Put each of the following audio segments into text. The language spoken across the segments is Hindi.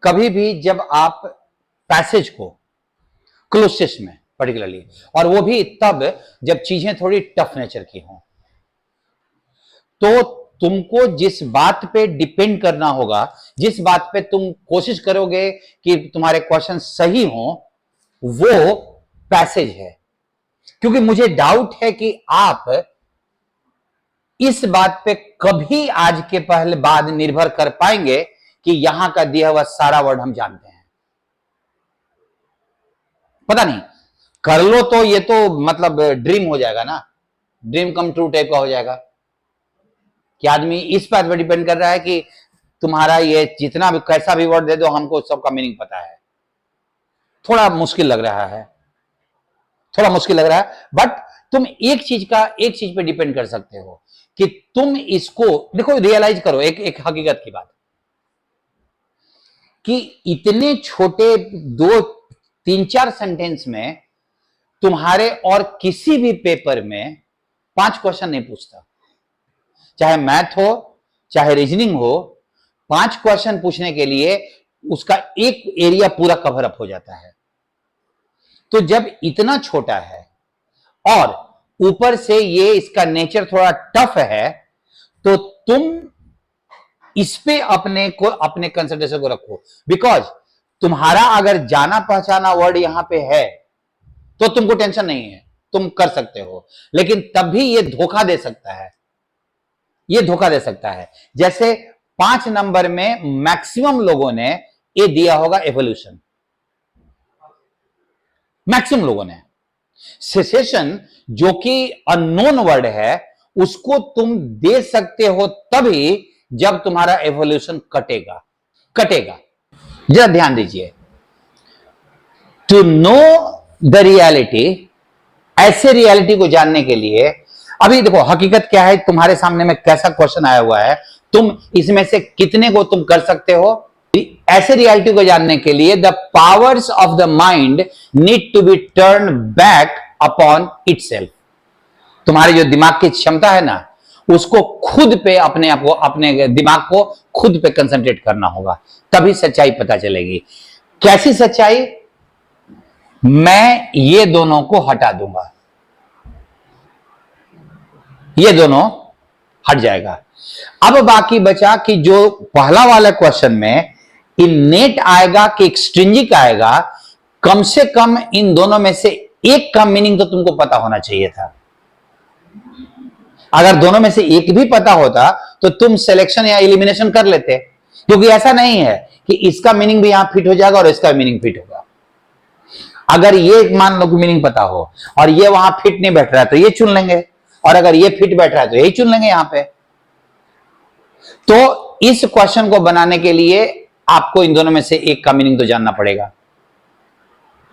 कभी भी जब आप पैसेज को क्लोसिस में पर्टिकुलरली, और वो भी तब जब चीजें थोड़ी टफ नेचर की हों, तो तुमको जिस बात पे डिपेंड करना होगा, जिस बात पे तुम कोशिश करोगे कि तुम्हारे क्वेश्चन सही हों, वो पैसेज है। क्योंकि मुझे डाउट है कि आप इस बात पे कभी आज के पहले बाद निर्भर कर पाएंगे कि यहां का दिया हुआ सारा वर्ड हम जानते हैं। पता नहीं, कर लो तो ये तो मतलब ड्रीम हो जाएगा ना, ड्रीम कम ट्रू टाइप का हो जाएगा कि आदमी इस बात पर डिपेंड कर रहा है कि तुम्हारा ये जितना भी कैसा भी वर्ड दे दो हमको सबका मीनिंग पता है। थोड़ा मुश्किल लग रहा है, थोड़ा मुश्किल लग रहा है, बट तुम एक चीज पे डिपेंड कर सकते हो कि तुम इसको देखो, रियलाइज करो एक हकीकत की बात कि इतने छोटे 2-3-4 सेंटेंस में तुम्हारे और किसी भी पेपर में 5 क्वेश्चन नहीं पूछता। चाहे मैथ हो चाहे रीजनिंग हो, 5 क्वेश्चन पूछने के लिए उसका एक एरिया पूरा कवर अप हो जाता है। तो जब इतना छोटा है और ऊपर से ये इसका नेचर थोड़ा टफ है, तो तुम इस पे अपने कंसंट्रेशन को रखो। बिकॉज तुम्हारा अगर जाना पहचाना वर्ड यहां पे है तो तुमको टेंशन नहीं है, तुम कर सकते हो। लेकिन तब भी ये धोखा दे सकता है, ये धोखा दे सकता है। जैसे 5 नंबर में मैक्सिमम लोगों ने ये दिया होगा एवोल्यूशन, मैक्सिमम लोगों ने। सेसेशन जो कि अननोन वर्ड है उसको तुम दे सकते हो तभी जब तुम्हारा एवोल्यूशन कटेगा। जरा ध्यान दीजिए, टू नो द रियलिटी, ऐसे रियलिटी को जानने के लिए, अभी देखो हकीकत क्या है तुम्हारे सामने में, कैसा क्वेश्चन आया हुआ है, तुम इसमें से कितने को तुम कर सकते हो। ऐसे रियलिटी को जानने के लिए the powers of the mind need to be turn back upon itself. तुम्हारे जो दिमाग की क्षमता है ना, उसको खुद पे अपने दिमाग को खुद पे कंसंट्रेट करना होगा, तभी सच्चाई पता चलेगी। कैसी सच्चाई? मैं ये दोनों को हटा दूंगा, ये दोनों हट जाएगा। अब बाकी बचा कि जो पहला वाला क्वेश्चन में इनेट आएगा कि एक्सट्रिंजिक आएगा, कम से कम इन दोनों में से एक का मीनिंग तो तुमको पता होना चाहिए था। अगर दोनों में से एक भी पता होता तो तुम सिलेक्शन या एलिमिनेशन कर लेते, क्योंकि ऐसा नहीं है कि इसका मीनिंग भी यहां फिट हो जाएगा और इसका मीनिंग फिट होगा। अगर ये मान लो कि मीनिंग पता हो और ये वहां फिट नहीं बैठ रहा है तो ये चुन लेंगे, और अगर ये फिट बैठ रहा है तो यही चुन लेंगे यहां पे। तो इस क्वेश्चन को बनाने के लिए आपको इन दोनों में से एक का मीनिंग तो जानना पड़ेगा।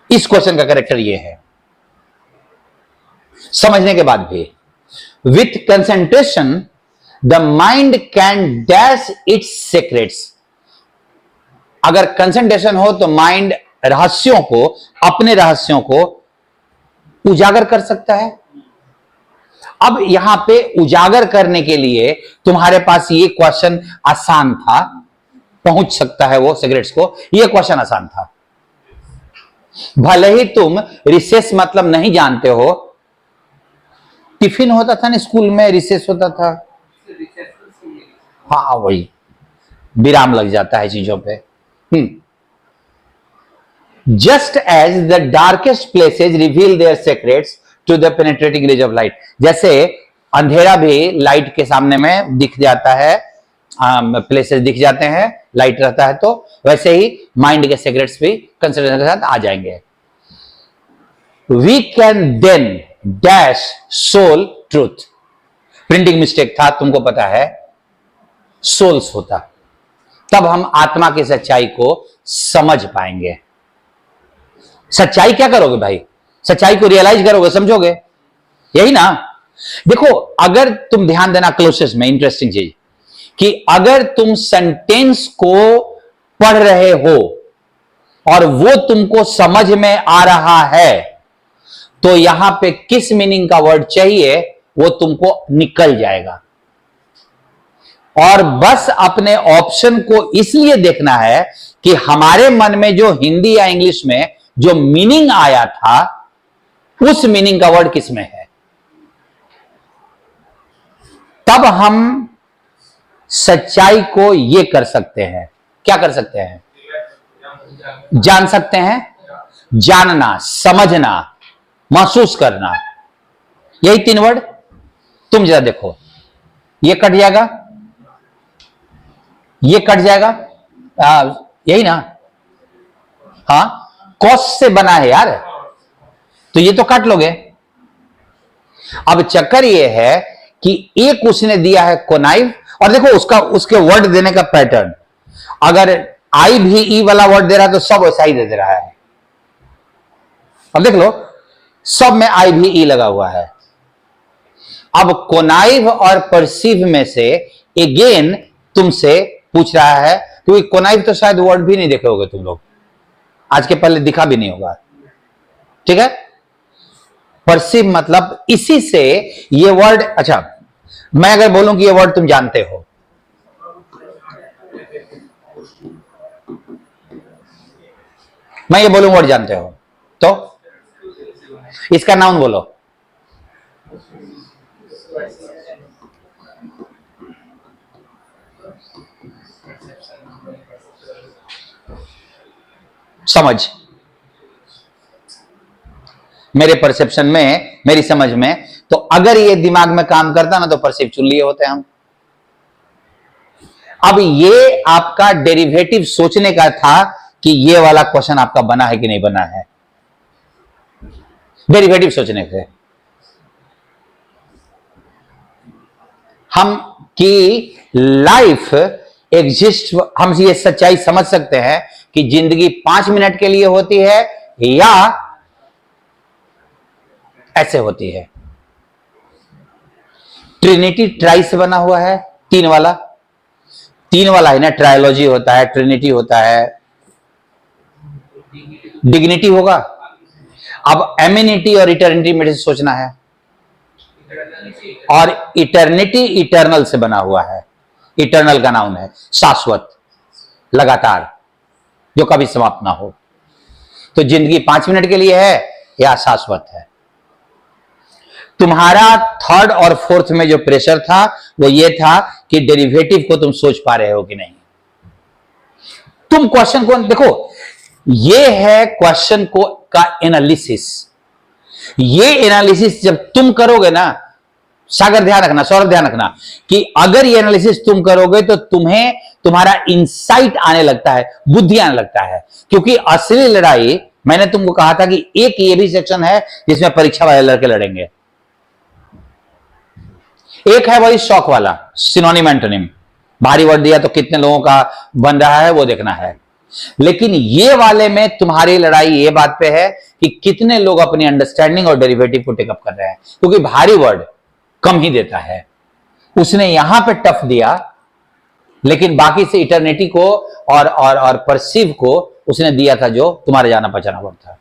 इस क्वेश्चन का कैरेक्टर ये है। समझने के बाद भी with concentration the mind can dash it's secrets. अगर कंसंट्रेशन हो तो माइंड रहस्यों को, अपने रहस्यों को उजागर कर सकता है। अब यहां पे उजागर करने के लिए तुम्हारे पास ये क्वेश्चन आसान था, पहुंच सकता है वो सीक्रेट्स को, ये क्वेश्चन आसान था। भले ही तुम रिसेस मतलब नहीं जानते हो, टिफिन होता था ना स्कूल में, रिसेस होता था, हाँ वही, विराम लग जाता है चीजों पे। Just as the darkest places reveal their secrets to the penetrating rays of light. जैसे अंधेरा भी लाइट के सामने में दिख जाता है, प्लेसेस दिख जाते हैं, लाइट रहता है, तो वैसे ही माइंड के सीक्रेट्स भी कंसिडरेशन के साथ आ जाएंगे। We can then dash soul truth. Printing mistake था, तुमको पता है, सोल्स होता, तब हम आत्मा की सच्चाई को समझ पाएंगे। सच्चाई क्या करोगे भाई? सच्चाई को रियलाइज करोगे, समझोगे, यही ना। देखो अगर तुम ध्यान देना क्लोसेस में, इंटरेस्टिंग चीज कि अगर तुम सेंटेंस को पढ़ रहे हो और वो तुमको समझ में आ रहा है, तो यहां पे किस मीनिंग का वर्ड चाहिए वो तुमको निकल जाएगा। और बस अपने ऑप्शन को इसलिए देखना है कि हमारे मन में जो हिंदी या इंग्लिश में जो मीनिंग आया था उस मीनिंग का वर्ड किस में है, तब हम सच्चाई को ये कर सकते हैं। क्या कर सकते हैं? जान सकते हैं। जानना, समझना, महसूस करना, यही 3 वर्ड। तुम जरा देखो, ये कट जाएगा, ये कट जाएगा, यही ना? हाँ, कॉस्ट से बना है यार, तो ये तो काट लोगे। अब चक्कर ये है कि एक उसने दिया है कोनाइव, और देखो उसका उसके वर्ड देने का पैटर्न, अगर आई भी ई वाला वर्ड दे रहा है तो सब वैसा ही दे रहा है। अब देख लो, सब में आई भी ई लगा हुआ है। अब कोनाइव और परसीव में से अगेन तुमसे पूछ रहा है, क्योंकि कोनाइव तो शायद वर्ड भी नहीं देखे होगे तुम लोग, आज के पहले दिखा भी नहीं होगा, ठीक है। परसीव मतलब इसी से ये वर्ड, अच्छा मैं अगर बोलूं कि ये वर्ड तुम जानते हो, मैं ये बोलूं वर्ड जानते हो, तो इसका नाउन बोलो। समझ, मेरे परसेप्शन में, मेरी समझ में, तो अगर ये दिमाग में काम करता ना तो परसीव चुन लिए होते हम। अब ये आपका डेरिवेटिव सोचने का था कि ये वाला क्वेश्चन आपका बना है कि नहीं बना है, डेरिवेटिव सोचने से हम की लाइफ एग्जिस्ट, हम ये सच्चाई समझ सकते हैं कि जिंदगी 5 मिनट के लिए होती है या ऐसे होती है। ट्रिनिटी ट्राई से बना हुआ है, 3 वाला है ना, ट्रायोलॉजी होता है, ट्रिनिटी होता है, डिग्निटी होगा। अब एमिनिटी और इटर्निटी में से सोचना है, और इटर्निटी इटर्नल से बना हुआ है, इटर्नल का नाउन है शाश्वत, लगातार, जो कभी समाप्त ना हो। तो जिंदगी 5 मिनट के लिए है या शाश्वत है। तुम्हारा 3rd और 4th में जो प्रेशर था वो ये था कि डेरिवेटिव को तुम सोच पा रहे हो कि नहीं। तुम क्वेश्चन को देखो, ये है क्वेश्चन को का एनालिसिस। ये एनालिसिस जब तुम करोगे ना, सागर ध्यान रखना, सौरभ ध्यान रखना, कि अगर ये एनालिसिस तुम करोगे तो तुम्हें तुम्हारा इंसाइट आने लगता है, बुद्धि आने लगता है। क्योंकि असली लड़ाई, मैंने तुमको कहा था कि एक ये भी सेक्शन है जिसमें परीक्षा वाले लड़के लड़ेंगे, एक है वही शौक वाला, सिनोनिम एंटोनिम, भारी वर्ड दिया तो कितने लोगों का बन रहा है वो देखना है। लेकिन ये वाले में तुम्हारी लड़ाई ये बात पे है कि कितने लोग अपनी अंडरस्टैंडिंग और डेरिवेटिव को टेकअप कर रहे हैं, क्योंकि भारी वर्ड कम ही देता है। उसने यहां पे टफ दिया, लेकिन बाकी से इटर्निटी को और परसीव को उसने दिया था जो तुम्हारे जाना पहचाना वर्ड था।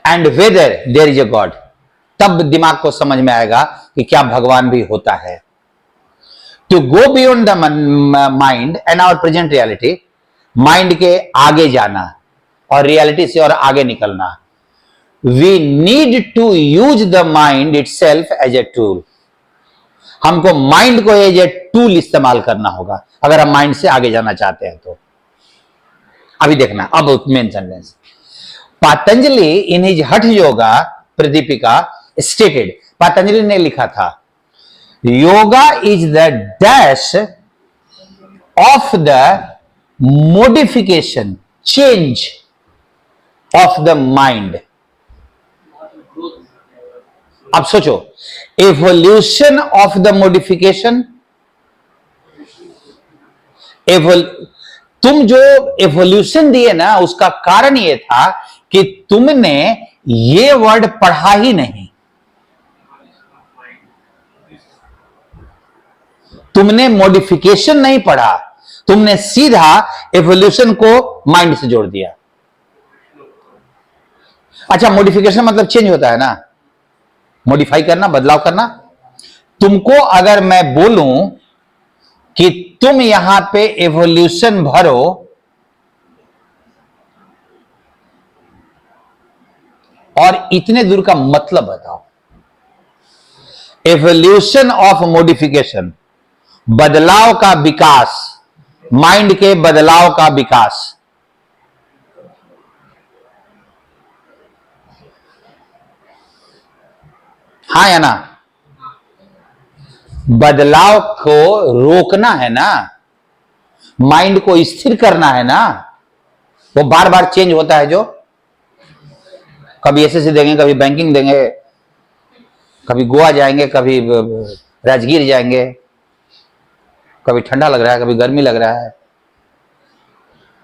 And whether there is a God, तब दिमाग को समझ में आएगा कि क्या भगवान भी होता है। To go beyond the mind and our present reality, mind के आगे जाना और रियलिटी से और आगे निकलना। We need to use the mind itself as a tool, हमको माइंड को एज ए टूल इस्तेमाल करना होगा अगर हम माइंड से आगे जाना चाहते हैं तो। अभी देखना, अब main sentence, Patanjali in his हठ योगा प्रदीपिका स्टेटेड, पतंजलि ने लिखा था, yoga is the dash of the modification, change of the mind. अब सोचो, एवोल्यूशन ऑफ द मोडिफिकेशन, तुम जो एवोल्यूशन दिए ना उसका कारण यह था कि तुमने ये वर्ड पढ़ा ही नहीं, तुमने मॉडिफिकेशन नहीं पढ़ा, तुमने सीधा एवोल्यूशन को माइंड से जोड़ दिया। अच्छा, मॉडिफिकेशन मतलब चेंज होता है ना, मॉडिफाई करना, बदलाव करना। तुमको अगर मैं बोलूं कि तुम यहां पे एवोल्यूशन भरो, और इतने दूर का मतलब बताओ। एवोल्यूशन ऑफ मॉडिफिकेशन, बदलाव का विकास, माइंड के बदलाव का विकास। हाँ या ना? बदलाव को रोकना है ना, माइंड को स्थिर करना है ना। वो बार बार चेंज होता है, जो कभी एसएससी देंगे, कभी बैंकिंग देंगे, कभी गोवा जाएंगे, कभी राजगीर जाएंगे, कभी ठंडा लग रहा है, कभी गर्मी लग रहा है,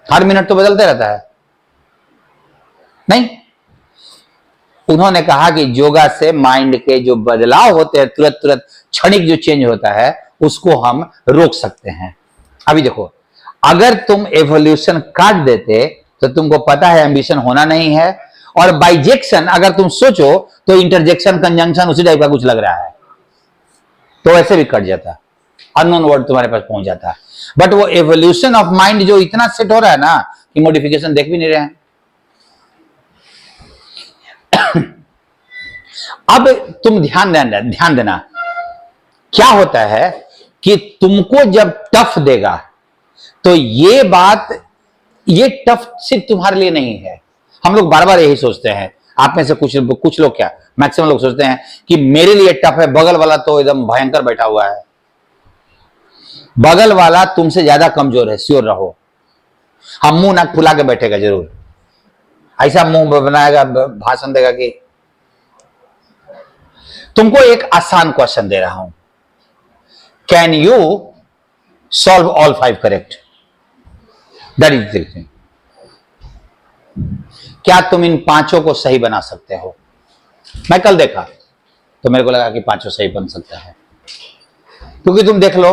हर मिनट तो बदलते रहता है नहीं। उन्होंने कहा कि योगा से माइंड के जो बदलाव होते हैं, तुरंत तुरंत क्षणिक जो चेंज होता है, उसको हम रोक सकते हैं। अभी देखो, अगर तुम एवोल्यूशन काट देते तो तुमको पता है एम्बिशन होना नहीं है, और बाइजेक्शन अगर तुम सोचो तो इंटरजेक्शन, कंजंक्शन उसी टाइप का कुछ लग रहा है, तो ऐसे भी कट जाता, अननोन वर्ड तुम्हारे पास पहुंच जाता है। बट वो एवोल्यूशन ऑफ माइंड जो इतना सेट हो रहा है ना कि मॉडिफिकेशन देख भी नहीं रहे हैं। अब तुम ध्यान देना, क्या होता है कि तुमको जब टफ देगा तो ये बात, ये टफ सिर्फ तुम्हारे लिए नहीं है। हम लोग बार बार यही सोचते हैं, आप में से कुछ लोग, क्या मैक्सिमम लोग सोचते हैं कि मेरे लिए टफ है, बगल वाला तो एकदम भयंकर बैठा हुआ है। बगल वाला तुमसे ज्यादा कमजोर है, श्योर रहो। हम मुंह नाक फुला के बैठेगा जरूर, ऐसा मुंह बनाएगा, भाषण देगा कि तुमको एक आसान क्वेश्चन दे रहा हूं, can you solve all 5 correct? That is the thing. क्या तुम इन 5 को सही बना सकते हो? मैं कल देखा तो मेरे को लगा कि 5 सही बन सकता है, क्योंकि तुम देख लो,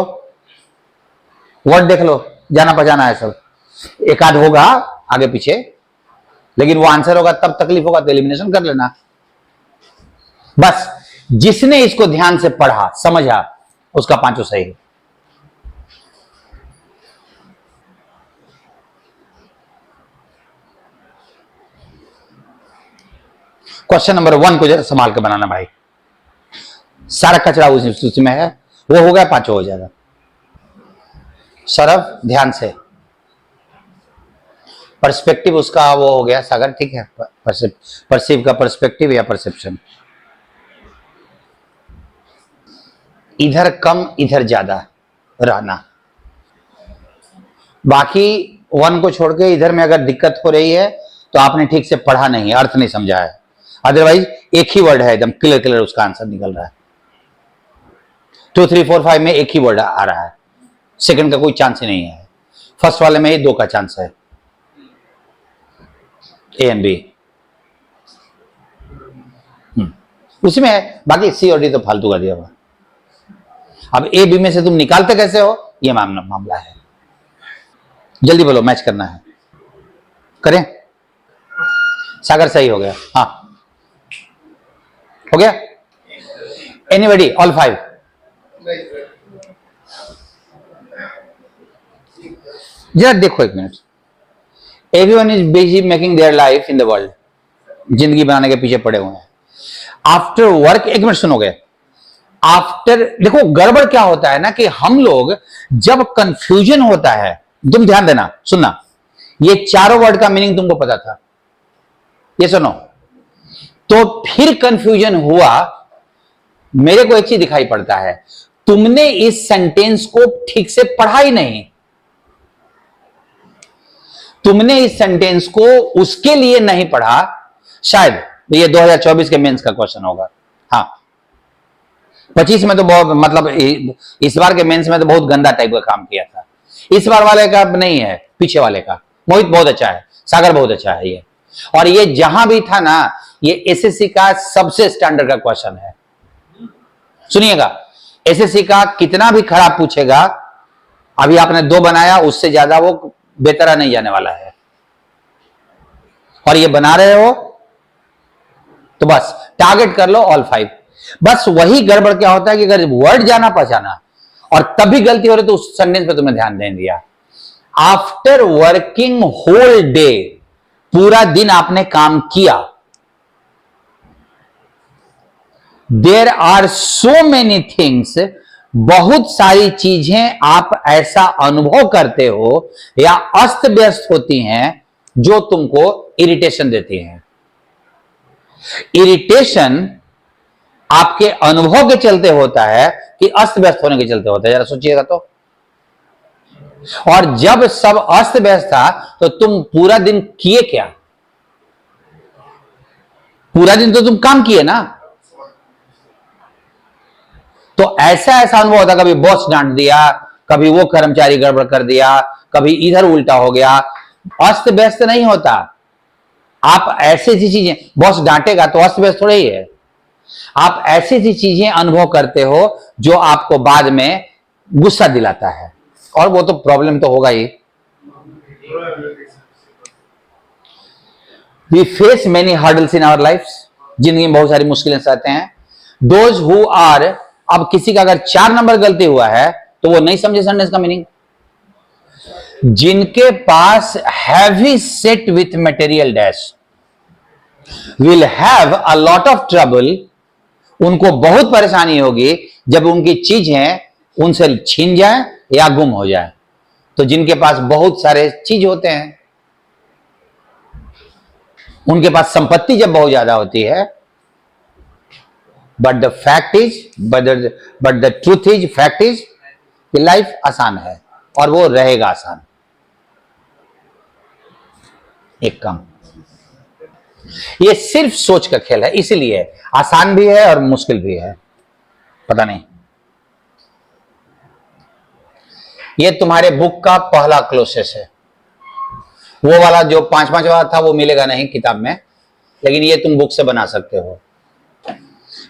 वर्ड देख लो, जाना पहचाना है सब, एक आध होगा आगे पीछे, लेकिन वो आंसर होगा तब तकलीफ होगा तो एलिमिनेशन कर लेना। बस जिसने इसको ध्यान से पढ़ा, समझा, उसका 5 सही है। क्वेश्चन नंबर 1 को जरा संभाल के बनाना भाई, सारा कचरा उसमें है, वो हो गया 5 हो जाएगा। सरव ध्यान से, पर्सपेक्टिव उसका वो हो गया सागर, ठीक है, परसीव का पर्सपेक्टिव या परसेप्शन। इधर कम इधर ज्यादा रहना, बाकी 1 को छोड़ के इधर में अगर दिक्कत हो रही है तो आपने ठीक से पढ़ा नहीं, अर्थ नहीं समझा है। अदरवाइज एक ही वर्ड है, एकदम क्लियर उसका आंसर निकल रहा है। 2, 3, 4, 5 में एक ही वर्ड आ रहा है, सेकंड का कोई चांस ही नहीं है। फर्स्ट वाले में ही 2 का चांस है, ए एंड बी, उसी में है, बाकी सी और डी तो फालतू का दिया हुआ। अब ए बी में से तुम निकालते कैसे हो, ये मामला है। जल्दी बोलो, मैच करना है, करें? सागर सही हो गया, हाँ हो गया। Anybody, all 5? जरा देखो एक minute, everyone is busy making their life in the world, जिंदगी बनाने के पीछे पड़े हुए हैं। आफ्टर वर्क, एक मिनट सुनोगे, आफ्टर, देखो गड़बड़ क्या होता है ना कि हम लोग जब कंफ्यूजन होता है, तुम ध्यान देना, सुनना, ये चारों वर्ड का मीनिंग तुमको पता था, ये सुनो, तो फिर कंफ्यूजन हुआ। मेरे को एक चीज दिखाई पड़ता है, तुमने इस सेंटेंस को ठीक से पढ़ा ही नहीं, तुमने इस सेंटेंस को उसके लिए नहीं पढ़ा। शायद ये 2024 के मेंस का क्वेश्चन होगा, हाँ 25 में तो बहुत, मतलब इस बार के मेंस में तो बहुत गंदा टाइप का काम किया था। इस बार वाले का नहीं है, पीछे वाले का। मोहित बहुत अच्छा है, सागर बहुत अच्छा है ये, और ये जहां भी था ना, ये एसएससी का सबसे स्टैंडर्ड का क्वेश्चन है। सुनिएगा, एसएससी का कितना भी खराब पूछेगा, अभी आपने 2 बनाया, उससे ज्यादा वो बेहतरा नहीं जाने वाला है, और ये बना रहे हो तो बस टारगेट कर लो ऑल 5। बस वही गड़बड़ क्या होता है कि अगर वर्ड जाना पहचाना और तभी गलती हो रही तो उस सेंटेंस पे तुम्हें ध्यान नहीं दिया। आफ्टर वर्किंग होल डे, पूरा दिन आपने काम किया, there are so many things, बहुत सारी चीजें आप ऐसा अनुभव करते हो या अस्त व्यस्त होती हैं जो तुमको इरिटेशन देती हैं। इरिटेशन आपके अनुभव के चलते होता है कि अस्त व्यस्त होने के चलते होता है, जरा सोचिएगा तो। और जब सब अस्त व्यस्त था तो तुम पूरा दिन किए क्या? पूरा दिन तो तुम काम किए ना। तो ऐसा ऐसा अनुभव होता, कभी बॉस डांट दिया, कभी वो कर्मचारी गड़बड़ कर दिया, कभी इधर उल्टा हो गया। अस्त व्यस्त नहीं होता। आप ऐसी ऐसी चीजें, बॉस डांटेगा तो अस्त व्यस्त थोड़ा ही है। आप ऐसी ऐसी चीजें अनुभव करते हो जो आपको बाद में गुस्सा दिलाता है, और वो तो प्रॉब्लम तो होगा ही। We face many hurdles in our life, जिंदगी में बहुत सारी मुश्किलें आते हैं। दोज हु आर, अब किसी का अगर 4 नंबर गलती हुआ है तो वो नहीं समझे सेंटेंस का मीनिंग। जिनके पास heavy set with material dash will have a lot of trouble, उनको बहुत परेशानी होगी जब उनकी चीजें उनसे छीन जाए या गुम हो जाए। तो जिनके पास बहुत सारे चीज होते हैं, उनके पास संपत्ति जब बहुत ज्यादा होती है, but the fact is but the truth is, fact is कि लाइफ आसान है और वो रहेगा आसान। एक कम, ये सिर्फ सोच का खेल है, इसीलिए आसान भी है और मुश्किल भी है। पता नहीं, ये तुम्हारे बुक का पहला क्लोसेस है। वो वाला जो 5-5 वाला था वो मिलेगा नहीं किताब में, लेकिन ये तुम बुक से बना सकते हो।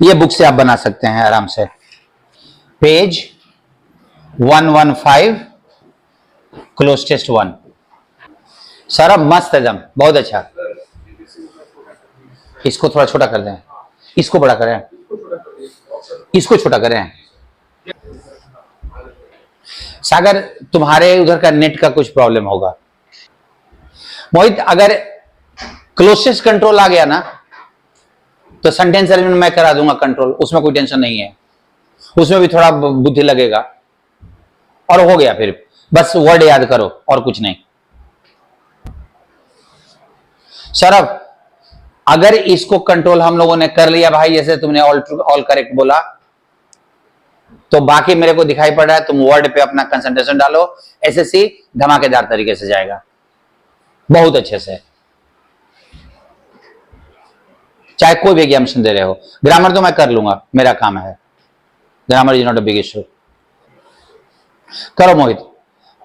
ये बुक से आप बना सकते हैं आराम से। Page 115, cloze test 1। सर मस्त एकदम, बहुत अच्छा। इसको थोड़ा छोटा कर दें, इसको बड़ा करें, इसको छोटा करें। सागर, तुम्हारे उधर का नेट का कुछ प्रॉब्लम होगा। मोहित, अगर क्लोजेस्ट कंट्रोल आ गया ना तो सेंटेंस अरेंजमेंट मैं करा दूंगा कंट्रोल, उसमें कोई टेंशन नहीं है। उसमें भी थोड़ा बुद्धि लगेगा और हो गया, फिर बस वर्ड याद करो और कुछ नहीं। सौरभ, अगर इसको कंट्रोल हम लोगों ने कर लिया भाई, जैसे तुमने ऑल करेक्ट बोला, तो बाकी मेरे को दिखाई पड़ रहा है तुम वर्ड पे अपना कंसंट्रेशन डालो, एसएससी धमाकेदार तरीके से जाएगा, बहुत अच्छे से। चाहे कोई भी एग्जामिनेशन दे रहे हो, ग्रामर तो मैं कर लूंगा, मेरा काम है, grammar is not a big issue. करो मोहित।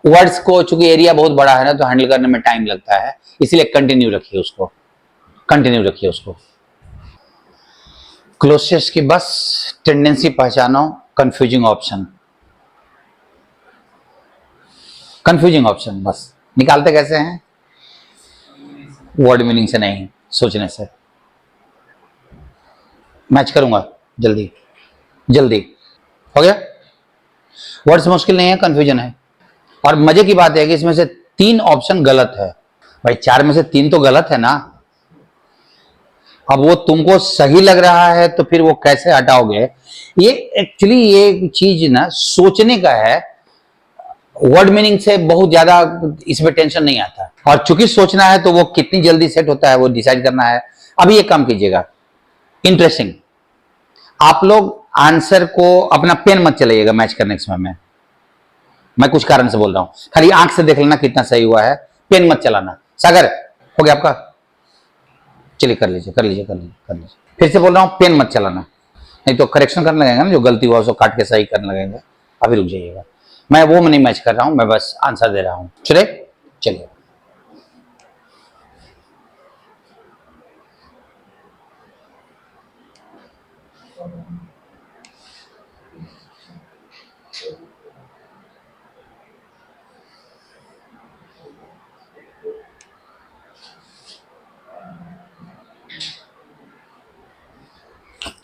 वर्ड्स को चूंकि एरिया बहुत बड़ा है ना तो हैंडल करने में टाइम लगता है, इसलिए कंटिन्यू रखिए उसको, कंटिन्यू रखिए उसको। क्लोजेस्ट की बस टेंडेंसी पहचानो, कंफ्यूजिंग ऑप्शन, कंफ्यूजिंग ऑप्शन बस निकालते कैसे हैं? वर्ड मीनिंग से नहीं, सोचने से। मैच करूंगा जल्दी जल्दी। हो गया? वर्ड्स मुश्किल नहीं है, कंफ्यूजन है। और मजे की बात है कि इसमें से 3 ऑप्शन गलत है। भाई 4 में से 3 तो गलत है ना। अब वो तुमको सही लग रहा है तो फिर वो कैसे हटाओगे? ये एक्चुअली ये चीज ना सोचने का है, वर्ड मीनिंग से बहुत ज्यादा इसमें टेंशन नहीं आता। और चूंकि सोचना है तो वो कितनी जल्दी सेट होता है वो डिसाइड करना है। अभी एक काम कीजिएगा, इंटरेस्टिंग, आप लोग आंसर को अपना पेन मत चलाइएगा मैच करने के समय में, मैं कुछ कारण से बोल रहा हूं, खाली आंख से देख लेना कितना सही हुआ है, पेन मत चलाना। सागर, हो गया आपका? चलिए कर लीजिए कर लीजिए कर लीजिए कर लीजिए। फिर से बोल रहा हूं, पेन मत चलाना, नहीं तो करेक्शन करने लगेगा ना, जो गलती हुआ उसको काट के सही करने लगेगा। अभी रुक जाइएगा, मैं वो नहीं मैच कर रहा हूं, मैं बस आंसर दे रहा हूं। चले चलिए।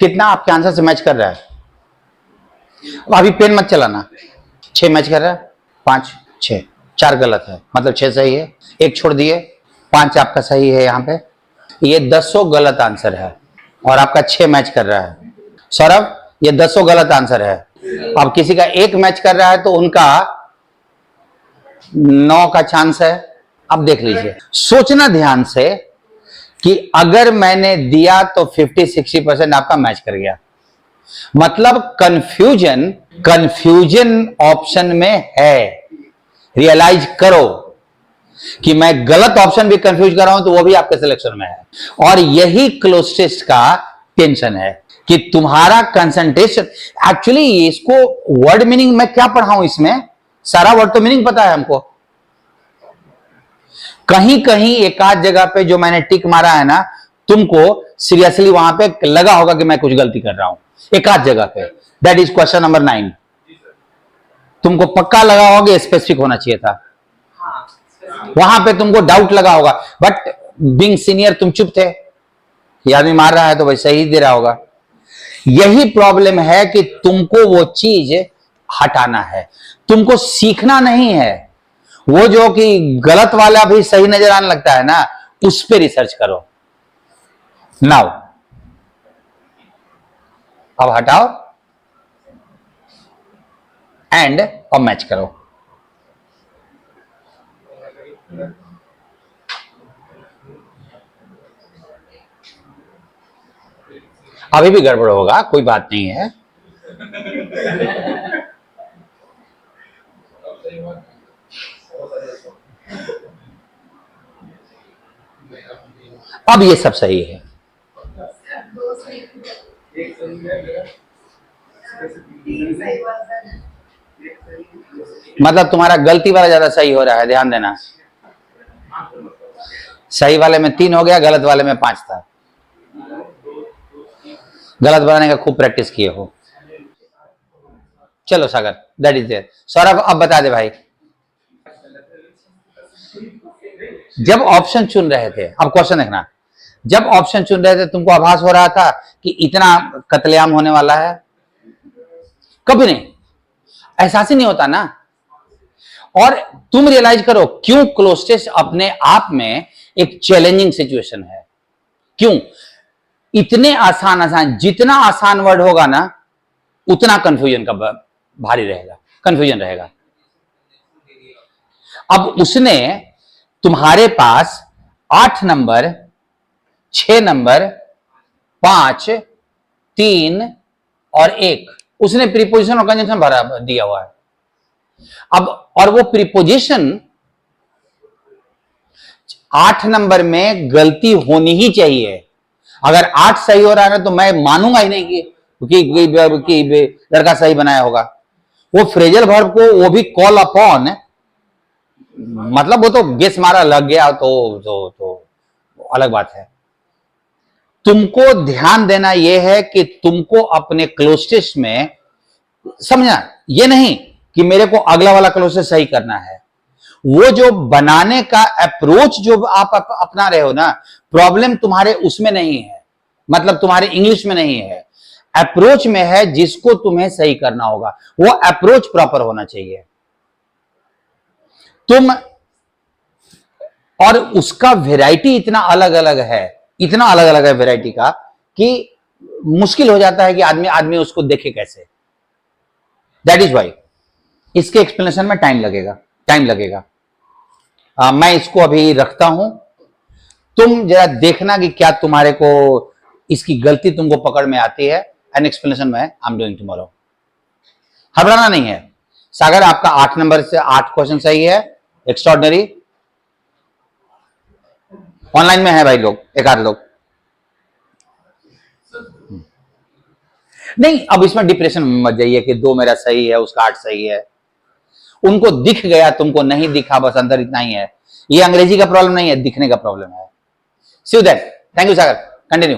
कितना आपके आंसर से मैच कर रहा है? अब अभी पेन मत चलाना। 6 मैच कर रहा है, 5 6 4 गलत है, मतलब 6 सही है, 1 छोड़ दिए, 5 आपका सही है। यहां पे ये 10 गलत आंसर है और आपका 6 मैच कर रहा है। सौरभ, ये 10 गलत आंसर है। अब किसी का 1 मैच कर रहा है तो उनका 9 का चांस है। अब देख लीजिए, सोचना ध्यान से कि अगर मैंने दिया तो 50-60% आपका मैच कर गया, मतलब कंफ्यूजन ऑप्शन में है। रियलाइज करो कि मैं गलत ऑप्शन भी कंफ्यूज कर रहा हूं तो वो भी आपके सिलेक्शन में है। और यही क्लोज टेस्ट का टेंशन है कि तुम्हारा कंसंट्रेशन, एक्चुअली इसको वर्ड मीनिंग में क्या पढ़ाऊं, इसमें सारा वर्ड तो मीनिंग पता है हमको। कहीं कहीं एक आध जगह पे जो मैंने टिक मारा है ना, तुमको सीरियसली वहां पे लगा होगा कि मैं कुछ गलती कर रहा हूं, एक आध जगह पे। That is question number 9। तुमको पक्का लगा होगा, स्पेसिफिक होना चाहिए था, वहां पे तुमको डाउट लगा होगा, बट बीइंग सीनियर तुम चुप थे। ये आदमी मार रहा है तो भाई सही दे रहा होगा। यही प्रॉब्लम है कि तुमको वो चीज हटाना है, तुमको सीखना नहीं है। वो जो कि गलत वाला भी सही नजर आने लगता है ना, उस पर रिसर्च करो। नाउ अब हटाओ एंड और मैच करो। अभी भी गड़बड़ होगा, कोई बात नहीं है। अब ये सब सही है। मतलब तुम्हारा गलती वाला ज्यादा सही हो रहा है, ध्यान देना। सही वाले में 3 हो गया, गलत वाले में 5 था। गलत बनाने का खूब प्रैक्टिस किए हो। चलो सागर, दैट इज देयर। सौरभ अब बता दे भाई, जब ऑप्शन चुन रहे थे, अब क्वेश्चन देखना, जब ऑप्शन चुन रहे थे तुमको आभास हो रहा था कि इतना कत्लेआम होने वाला है? कभी नहीं, एहसास ही नहीं होता ना। और तुम रियलाइज करो क्यों क्लोज टेस्ट अपने आप में एक चैलेंजिंग सिचुएशन है। क्यों? इतने आसान, जितना आसान वर्ड होगा ना उतना कंफ्यूजन का भारी रहेगा, कंफ्यूजन रहेगा। अब उसने तुम्हारे पास 8 नंबर, 6 नंबर, 5, 3 और 1, उसने प्रीपोजिशन और कंजंक्शन भरा दिया हुआ है। अब और वो प्रीपोजिशन 8 नंबर में गलती होनी ही चाहिए। अगर 8 सही हो रहा है ना तो मैं मानूंगा ही नहीं कि लड़का सही बनाया होगा। वो फ्रेजल वर्ब को वो भी कॉल अपॉन, मतलब वो तो गेस मारा लग गया तो अलग बात है। तुमको ध्यान देना यह है कि तुमको अपने क्लोज टेस्ट में समझना ये नहीं कि मेरे को अगला वाला क्लोज टेस्ट सही करना है। वो जो बनाने का अप्रोच जो आप अपना रहे हो ना, प्रॉब्लम तुम्हारे उसमें नहीं है, मतलब तुम्हारे इंग्लिश में नहीं है, अप्रोच में है जिसको तुम्हें सही करना होगा। वो अप्रोच प्रॉपर होना चाहिए। तुम और उसका वैरायटी इतना अलग अलग है, इतना अलग अलग है वैरायटी का कि मुश्किल हो जाता है कि आदमी उसको देखे कैसे। दैट इज वाई इसके एक्सप्लेनेशन में टाइम लगेगा। मैं इसको अभी रखता हूं, तुम जरा देखना कि क्या तुम्हारे को इसकी गलती तुमको पकड़ में आती है। एन एक्सप्लेनेशन में आई एम डूइंग टुमारो। घबराना नहीं है। सागर आपका 8 नंबर से 8 क्वेश्चन सही है, एक्स्ट्रॉर्डनरी। ऑनलाइन में है भाई लोग, एक आध लोग नहीं। अब इसमें डिप्रेशन में मत जाइए कि 2 मेरा सही है, उसका 8 सही है। उनको दिख गया, तुमको नहीं दिखा, बस अंदर इतना ही है। ये अंग्रेजी का प्रॉब्लम नहीं है, दिखने का प्रॉब्लम है। See you then. Thank you Sagar, continue.